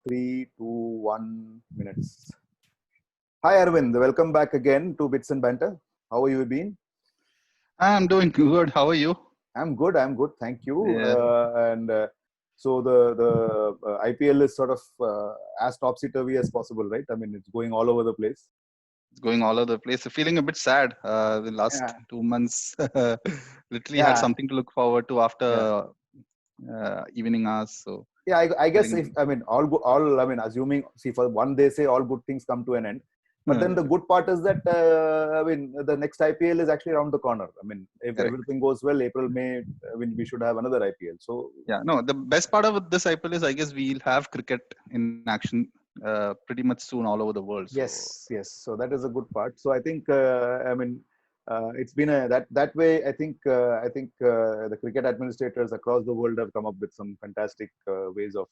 3, 2, 1 minutes. Hi Aravind, welcome back again to Bits and Banter. How are you been? I'm doing good. How are you? I'm good. Thank you. Yeah, So the IPL is sort of as topsy-turvy as possible, right? I mean, it's going all over the place. it's going all over the place. Feeling a bit sad. The last Yeah, 2 months literally had yeah, something to look forward to yeah. after evening hours. So Yeah, I guess if feeling I mean all I mean assuming see for one they say all good things come to an end, but then the good part is that I mean the next IPL is actually around the corner. I mean if correct. everything goes well, April May, I mean we should have another IPL. So Yeah, no. The best part of this IPL is I guess we'll have cricket in action pretty much soon all over the world. So yes. So that is a good part. So I think I mean it's been a that way. I think the cricket administrators across the world have come up with some fantastic ways of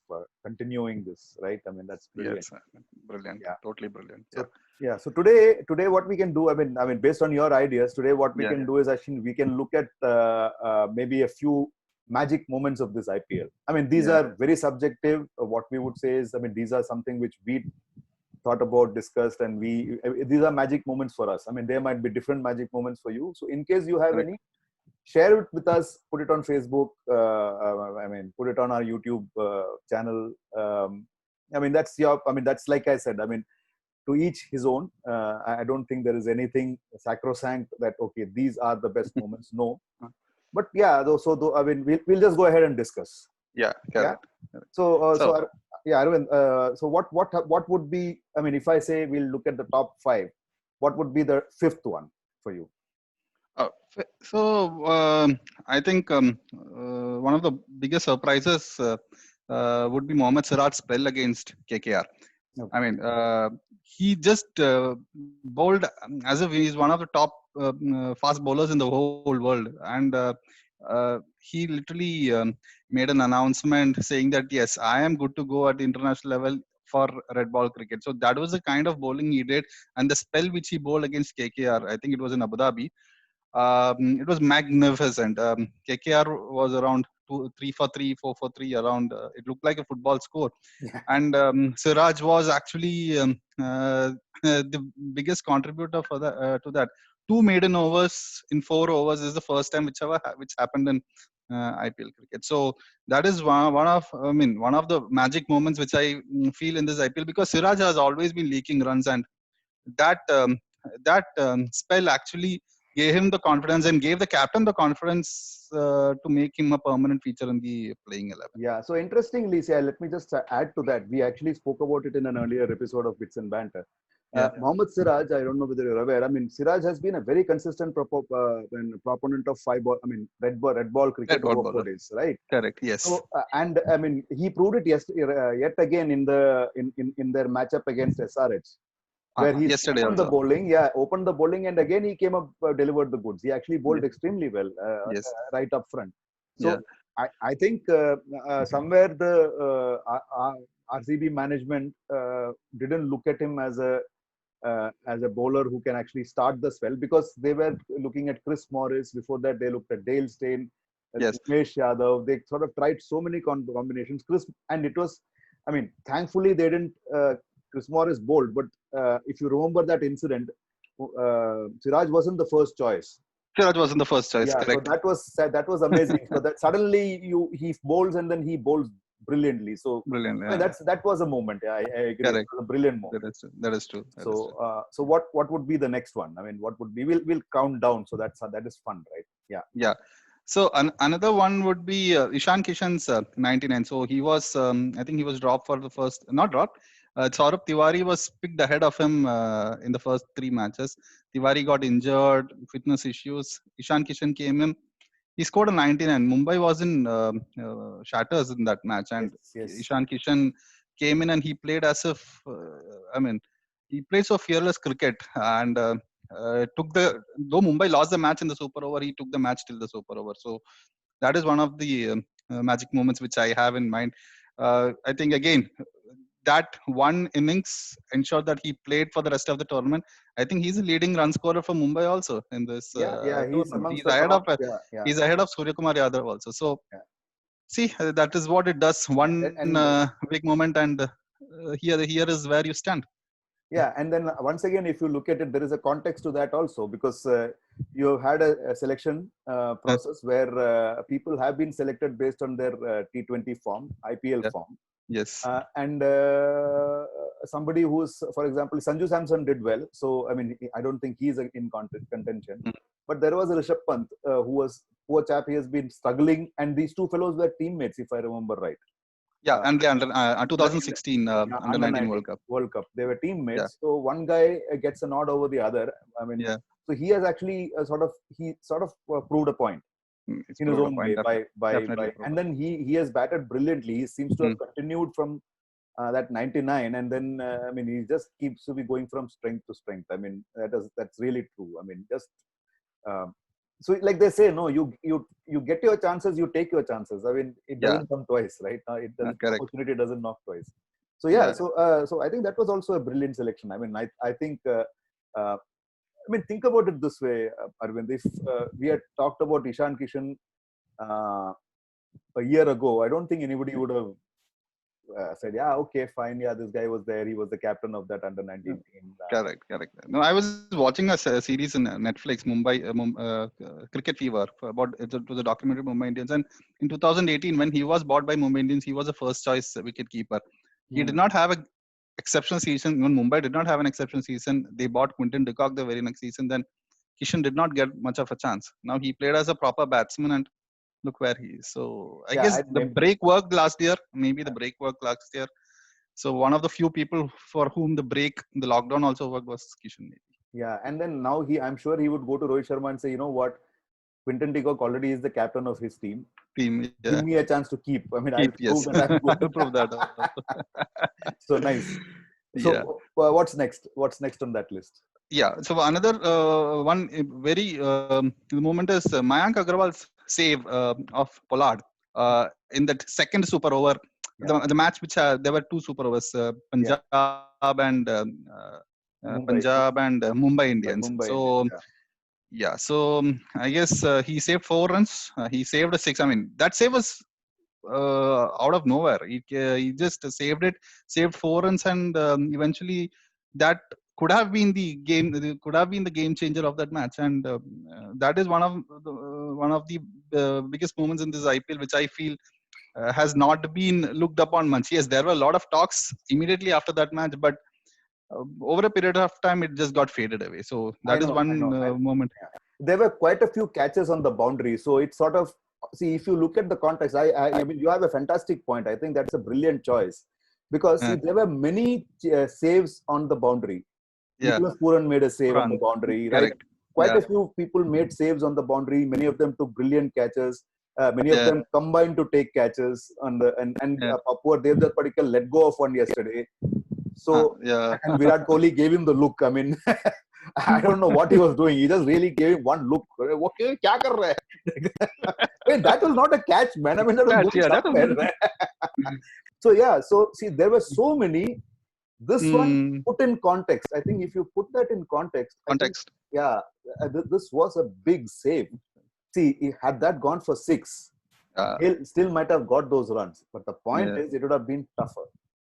continuing this. Right? I mean that's brilliant. yes, brilliant. Yeah. Totally brilliant. So yeah. So today what we can do. I mean based on your ideas today, what we Yeah, can do is actually we can look at maybe a few magic moments of this IPL. I mean these yeah, are very subjective. What we would say is I mean these are something which we thought about, discussed, and these are magic moments for us. I mean, there might be different magic moments for you. So, in case you have correct. any, share it with us. Put it on Facebook. I mean, put it on our YouTube channel. I mean, that's your. I mean, that's like I said. I mean, to each his own. I don't think there is anything sacrosanct that okay, these are the best moments. No, but yeah. I mean, we'll just go ahead and discuss. Yeah, Yeah. correct. Correct. So, So yeah, Arvind. So, what would be? I mean, if I say we'll look at the top five, what would be the fifth one for you? I think one of the biggest surprises would be Mohammad Siraj's spell against KKR. I Okay. mean, he just bowled as if he's one of the top fast bowlers in the whole world, and he literally made an announcement saying that yes, I am good to go at the international level for red ball cricket. So that was the kind of bowling he did, and the spell which he bowled against KKR, I think it was in Abu Dhabi. It was magnificent. KKR was around 3 for 3, 4 for 3 around. It looked like a football score, Yeah. and Siraj was actually the biggest contributor for that to that. Two maiden overs in 4 overs is the first time which happened in IPL cricket. So that is one of the magic moments which I feel in this IPL, because Siraj has always been leaking runs, and that spell actually gave him the confidence and gave the captain the confidence to make him a permanent feature in the playing 11. Yeah. So interestingly, see, let me just add to that. We actually spoke about it in an earlier episode of Bits and Banter. Yeah, Mohammad Siraj, I don't know whether you're aware. I mean, Siraj has been a very consistent proponent of red ball cricket red ball over four bowler. days, right? Correct. Yes. So and I mean, he proved it yet again in their matchup against SRH, where he's Yesterday opened the also. bowling, opened the bowling, and again he came up, delivered the goods. He actually Yeah. bowled extremely well Yes. right up front. Yeah. So I think somewhere the RCB management didn't look at him as a bowler who can actually start the spell, because they were looking at Chris Morris. Before that, they looked at Dale Steyn, Yes. Umesh Yadav. They sort of tried so many combinations. And it was, I mean, thankfully they didn't. Chris Morris bowled, but if you remember that incident, Siraj wasn't the first choice. Siraj wasn't the first choice. Yeah, so Correct. that was amazing. So that suddenly he bowls and then he bowls brilliantly. So Brilliant. I mean, Yeah. that was a moment. Yeah, I agree. It Correct. was a brilliant moment. That is true. That is true. That is So true. so what would be the next one? I mean, what would be? We'll count down. So that is fun, right? Yeah. Yeah. So another one would be Ishan Kishan's 99. So he was, I think he was dropped for the first, not dropped. Saurabh Tiwari was picked ahead of him in the first 3 matches. Tiwari got injured, fitness issues. Ishan Kishan came in. He scored a 99. Mumbai was in shatters in that match, and Yes. Ishan Kishan came in and he played as if, I mean, he played so fearless cricket, and took the, though Mumbai lost the match in the super over, he took the match till the super over. So that is one of the magic moments which I have in mind. I think again that one innings ensured that he played for the rest of the tournament. I think he's a leading run scorer for Mumbai also in this Yeah. He's tournament. amongst the top. Yeah. He's ahead of Surya Kumar Yadav also. So Yeah. see, that is what it does. One And big moment, and here is where you stand. Yeah, and then once again, if you look at it, there is a context to that also, because you have had a selection process where people have been selected based on their T20 form, IPL Yeah. form. Yes. And somebody who's, for example, Sanju Samson did well. So, I mean, I don't think he's in contention. Mm. But there was a Rishabh Pant who was, poor chap, he has been struggling. And these two fellows were teammates, if I remember right. Yeah, and the under In the 2016 under under 19 19 World Cup. World Cup. They were Yeah. teammates. So one guy gets a nod over the other. I mean, Yeah. so he has actually proved a point It's in his proved a own point. way Definitely by proved and a then he has batted brilliantly. He seems to have point. continued from that 99, and then I mean, he just keeps to be going from strength to strength. I mean, that's really true. I mean, just um, so like they say, no, you get your chances, you take your chances. I mean, it Yeah. doesn't come twice, right? It doesn't, Correct. opportunity doesn't knock twice. So yeah, Yeah. so I think that was also a brilliant selection. I mean, I think I mean, think about it this way, Arvind. If we had talked about Ishan Kishan uh, a year ago, I don't think anybody would have said, yeah, okay, fine, yeah, this guy was there. He was the captain of that under 19 team. Correct. No, I was watching a series in Netflix, Cricket Fever, it was a documentary Mumbai Indians, and in 2018 when he was bought by Mumbai Indians, he was a first choice wicket keeper. He did not have a exceptional season. Even Mumbai did not have an exceptional season. They bought Quinton de Kock the very next season. Then Kishan did not get much of a chance. Now he played as a proper batsman, and look where he is. So I Yeah, guess the break worked last year. Maybe the break worked last year. So one of the few people for whom the lockdown also worked was Kishan. Maybe. yeah, and then now I'm sure he would go to Rohit Sharma and say, you know what, Quinton de Kock already is the captain of his team. Team, yeah. Give me a chance to keep. I mean, I'll yes. prove that I'm good. I'll prove that. So nice. So Yeah. what's next? What's next on that list? Yeah. So another one very the moment is Mayank Agarwal's save of Pollard in that second super over. Yeah. The match which there were two super overs, Punjab and Mumbai Indians. Mumbai So Indians, yeah. So I guess he saved 4 runs. He saved a 6. I mean, that save was out of nowhere. He just saved 4 runs, and eventually that could have been the game. Could have been the game changer of that match, and that is one of the biggest moments in this IPL, which I feel has not been looked upon much. Yes, there were a lot of talks immediately after that match, but over a period of time, it just got faded away. So that is one moment. There were quite a few catches on the boundary, so it's sort of, see, if you look at the context, I mean, you have a fantastic point. I think that's a brilliant choice, because see, there were many saves on the boundary. Nicholas Pooran made a save on the boundary, right? Quite a few people made saves on the boundary. Many of them took brilliant catches. Many of them combined to take catches on the and poor Devdutt Padikkal let go of one yesterday. So and Virat Kohli gave him the look. I mean, I don't know what he was doing. He just really gave him one look. Okay, kya kar raha hai? Hey, that was not a catch, man. I mean, that was going somewhere. So yeah, so see, there were so many. This one put in context. I think if you put that in context, this was a big save. See, had that gone for 6, he still might have got those runs. But the point is, it would have been tougher.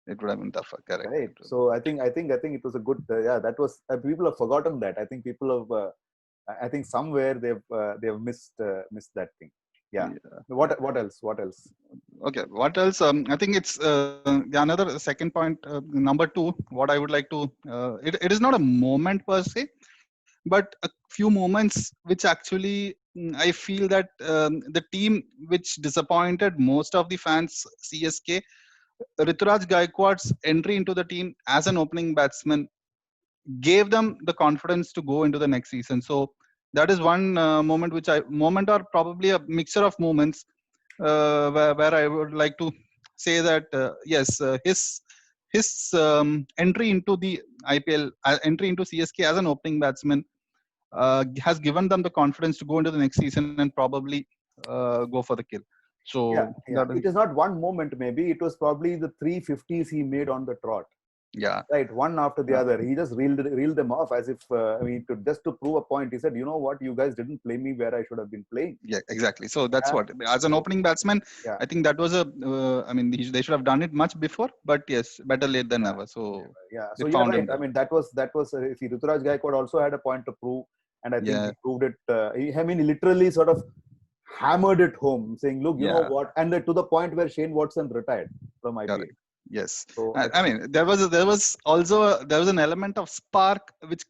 It would have been tougher, correct? Right. So I think it was a good. That was. People have forgotten that. I think people have. I think somewhere they've missed that thing. Yeah. What else? Okay. What else? I think it's another second point. Number 2. What I would like to. It is not a moment per se, but a few moments which actually I feel that the team which disappointed most of the fans, CSK, Rituraj Gaikwad's entry into the team as an opening batsman gave them the confidence to go into the next season. So that is one moment or probably a mixture of moments where I would like to say that yes, his entry into the IPL, entry into CSK as an opening batsman has given them the confidence to go into the next season and probably go for the kill. So it is not one moment. Maybe it was probably the 350s he made on the trot. Yeah. right? One after the Yeah. other. He just reeled them off as if, I mean, just to prove a point. He said, you know what, you guys didn't play me where I should have been playing. Yeah, exactly. So that's Yeah. what, as an So, opening batsman, yeah. I think that was a, I mean, they should have done it much before, but yes, better late than Yeah. never. So Yeah. they So you're found right. him I there. mean, that was see, Ruturaj Gaikwad also had a point to prove, and I think he Yeah. proved it. I mean, he literally sort of hammered it home, saying, "Look, you know Yeah. what?" And to the point where Shane Watson retired from IPL. Correct. Yes. So I I think mean, there was also there was an element of spark which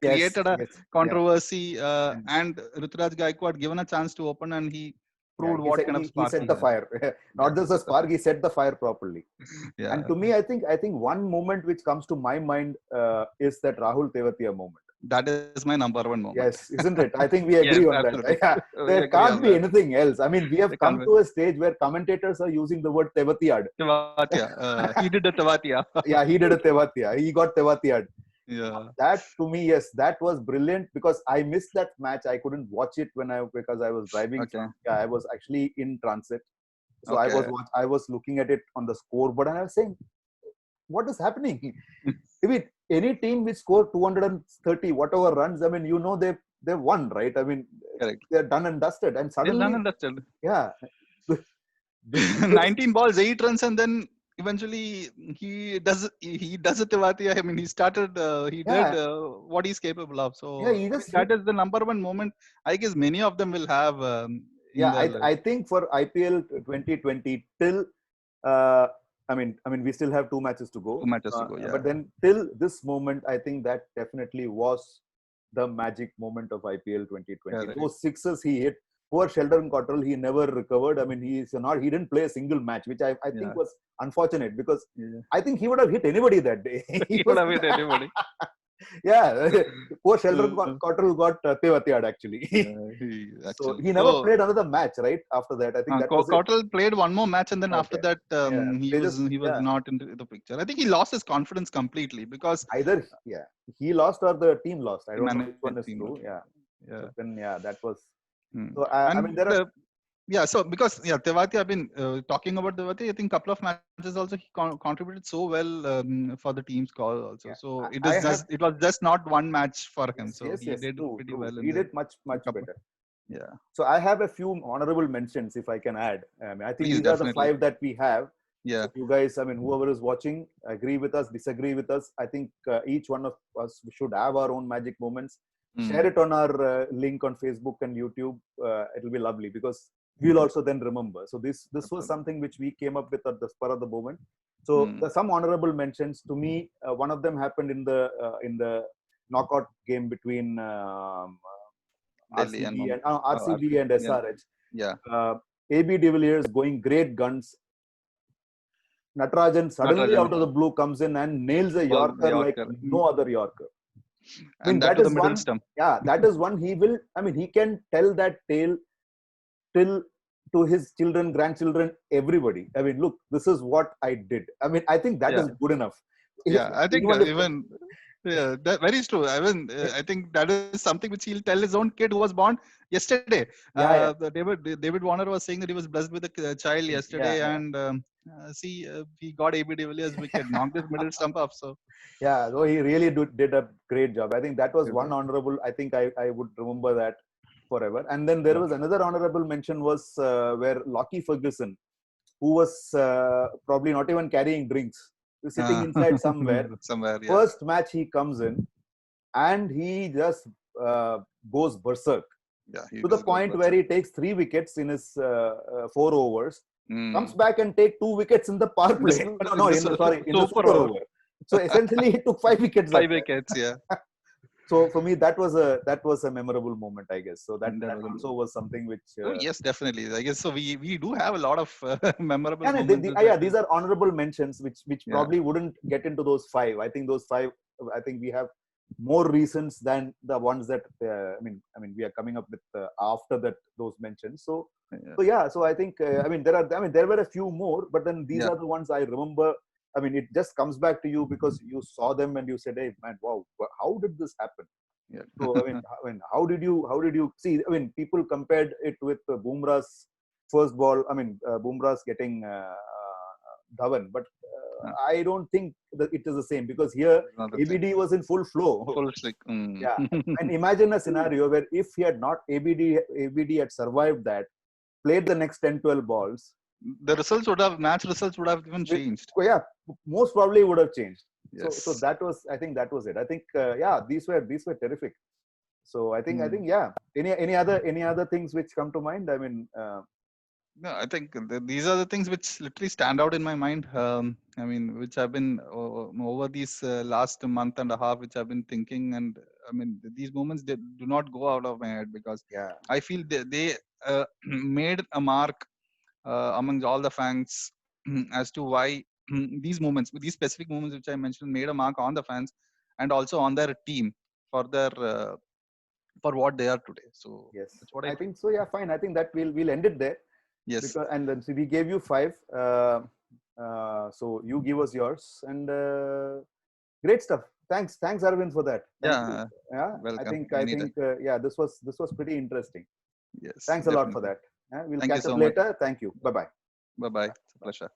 yes, created a yes, yeah, controversy, and and Ruturaj Gaikwad given a chance to open, and he yeah. proved He what said kind of he spark set he the had. fire, Yeah, not just he the set the spark. He set the fire properly. And yeah. to me, I think one moment which comes to my mind is that Rahul Tewatia moment. That is my number one moment. Yes, isn't it? I think we Yes, agree on that. absolutely. Yeah, We there agree can't on be that. anything else. I mean, we have They come can't. to a stage where commentators are using the word Tevatiyad. Tewatia. He did the Tewatia. Yeah, he did a Tevatia. He got Tevatiyad. Yeah. That to me, yes, that was brilliant because I missed that match. I couldn't watch it because I was driving Okay. from. Yeah, I was actually in transit, so Okay. I was looking at it on the scoreboard and I was saying, what is happening? I mean, any team which scored 230 whatever runs, I mean, they won, right? I mean, Correct. they're done and dusted, and They're done suddenly, and dusted. yeah, this 19 balls, 8 runs, and then eventually he does a Tewatia. I mean, he started, he did yeah, what he's capable of. yeah, So he I think just hit. that is the number one moment. I guess many of them will have in Yeah, their I life. think for IPL 2020 till, uh, I mean, we still have two matches to Two go, matches to go. but Yeah. then till this moment, I think that definitely was the magic moment of IPL 2020. Correct. Those sixes he hit. Poor Sheldon Cottrell, he never recovered. I mean, he didn't play a single match, which I think Yeah. was unfortunate because Yeah. I think he would have hit anybody that day. He He would was, have hit anybody. yeah, poor Sheldon Uh, Cottrell got Tewatiad actually. he So actually. he never So played another match, right? After that, I think that was it. Cottrell played one more match, and then after Okay. that, Yeah. he They was just, he was yeah. not into the picture. I think he lost his confidence completely because Either, yeah, he lost or the team lost. I team don't know management which one is team. true. Yeah. Yeah. So then, yeah, that was. Hmm. So, I mean, And there are, yeah, so because Tewati, I've been talking about Tewati. I think couple of matches also he contributed so well for the team's call also. yeah, So I have, it was just not one match for him. yes, So yes, he yes, did true, pretty true. well in He the did much, much couple. better. Yeah, So I have a few honorable mentions if I can add. I think please these are the definitely. five that we have. Yeah. So you guys, I mean, whoever is watching, agree with us, disagree with us. I think each one of us should have our own magic moments. Share Mm, it on our link on Facebook and YouTube. It'll be lovely because we'll also then remember. So this was absolutely. something which we came up with at the spur of the moment. So Mm. there's some honorable mentions. To me, one of them happened in the knockout game between Delhi and RCB and yeah, SRH. yeah. AB de Villiers going great guns. Natarajan suddenly Natarajan out of the blue comes in and nails a ball Yorker like Yorker, no other Yorker. I mean, and that that to the is middle one, stump. yeah, that is one he will, I mean, he can tell that tale till to his children, grandchildren, everybody. I mean, look, this is what I did. I mean, I think that Yeah, is good enough. If, yeah. I think even if, even yeah, that very true. I mean, I think that is something which he'll tell his own kid who was born yesterday. yeah, David Warner was saying that he was blessed with a child yeah, yesterday, yeah. and see, he got AB de Villiers wicket, knocked his middle stump up. So Yeah, so he really did a great job. I think that was good one job. honorable. I think I would remember that forever. And then there Yeah. was another honorable mention was where Lockie Ferguson, who was probably not even carrying drinks, he was sitting Uh, inside somewhere. somewhere, yeah, First match he comes in and he just goes berserk yeah. He to the just goes point where berserk. he takes 3 wickets in his 4 overs, comes Mm. back and take 2 wickets in the power In the play. No, no, in the super super over, over. So essentially, he took 5 wickets that 5 wickets. Yeah, time. So for me, that was a memorable moment, I guess. So that and that that was a also was something which. oh yes, definitely. I guess so. We do have a lot of memorable Yeah, no, moments in yeah, IPL. these are honorable mentions, which Yeah, probably wouldn't get into those five. I think those five. I think we have more reasons than the ones that I mean, we are coming up with after that those mentions. So, yeah, so yeah. So I think there were a few more, but then these yeah, are the ones I remember. I mean, it just comes back to you because you saw them and you said, "Hey, man, wow, how did this happen?" yeah. So I mean, how did you see? I mean, people compared it with Bumrah's first ball. I mean, Bumrah's getting Dhawan, but Yeah. I don't think that it is the same, because here Not the same. ABD was in full flow. Full slick. Mm. Yeah, and imagine a scenario where if he had not ABD had survived that, played the next 10-12 balls, The results would have match results would have even changed. yeah, most probably would have changed. So Yes. that was, I think that was it. I think yeah, these were terrific. So I think Mm. yeah. Any other things which come to mind? I mean, No, I think these are the things which literally stand out in my mind. I mean, which I've been over these last month and a half, which I've been thinking, and I mean, these moments they do not go out of my head because yeah, I feel they made a mark among all the fans as to why these moments, these specific moments which I mentioned, made a mark on the fans and also on their team for their for what they are today. So yes, that's what I I feel. think so. Yeah, fine. I think that we'll end it there, Yes. because and then so we gave you five. So you give us yours, and great stuff. Thanks, Arvind, for that. Thank you. Yeah. Yeah, I Welcome. think Anytime. yeah, this was pretty interesting. Yes, Thanks a lot for definitely. that. Yeah, we'll Thank you catch up so much. later. Thank you. Bye bye. Bye bye. It's a pleasure.